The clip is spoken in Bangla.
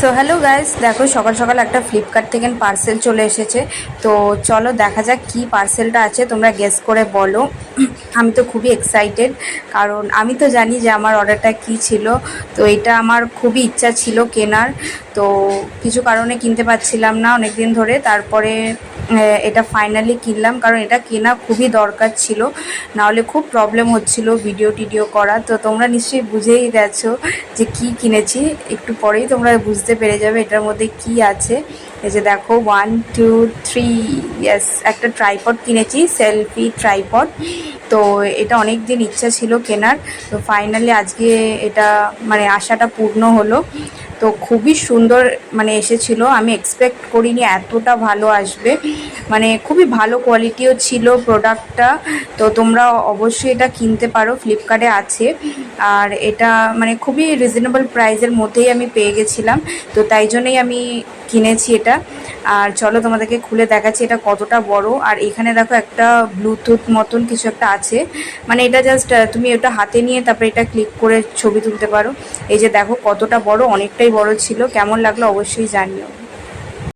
সো হ্যালো গাইস, দেখো সকাল সকাল একটা ফ্লিপকার্ট থেকে পার্সেল চলে এসেছে। তো চলো দেখা যাক কি পার্সেলটা আছে, তোমরা গেস করে বলো। আমি তো খুবই এক্সাইটেড, কারণ আমি তো জানি যে আমার অর্ডারটা কি ছিল। তো এটা আমার খুবই ইচ্ছা ছিল কেনার, তো কিছু কারণে কিনতে পারছিলাম না অনেক দিন ধরে। তারপরে এটা ফাইনালি কিনলাম, কারণ এটা কেনা খুবই দরকার ছিল, নাহলে খুব প্রবলেম হচ্ছিল ভিডিও টিডিও করা। তো তোমরা নিশ্চয়ই বুঝেই গেছো যে কি কিনেছি, একটু পরেই তোমরা বুঝতে পেরে যাবে এটার মধ্যে কি আছে। এই যে দেখো 1 2 3, ইয়েস, একটা ট্রাইপড কিনেছি, সেলফি ট্রাইপড। তো এটা অনেক দিন ইচ্ছা ছিল কেনার, তো ফাইনালি আজকে এটা মানে আশাটা পূর্ণ হলো। তো খুবই সুন্দর মানে এসেছিল, আমি এক্সপেক্ট করিনি এতটা ভালো আসবে। মানে খুবই ভালো কোয়ালিটিও ছিল প্রোডাক্টটা। তো তোমরা অবশ্যই এটা কিনতে পারো, ফ্লিপকার্টে আছে। আর এটা মানে খুবই রিজনেবল প্রাইসের মধ্যেই আমি পেয়ে গেছিলাম, তো তাই জন্যই আমি কিনেছি এটা। আর চলো তোমাদেরকে খুলে দেখাচ্ছি এটা কতটা বড়। আর এখানে দেখো একটা ব্লুটুথ মতন কিছু একটা আছে, মানে এটা জাস্ট তুমি ওটা হাতে নিয়ে তারপরে এটা ক্লিক করে ছবি তুলতে পারো। এই যে দেখো কতটা বড়, অনেকটাই বড় ছিল। কেমন লাগলো অবশ্যই জানিও।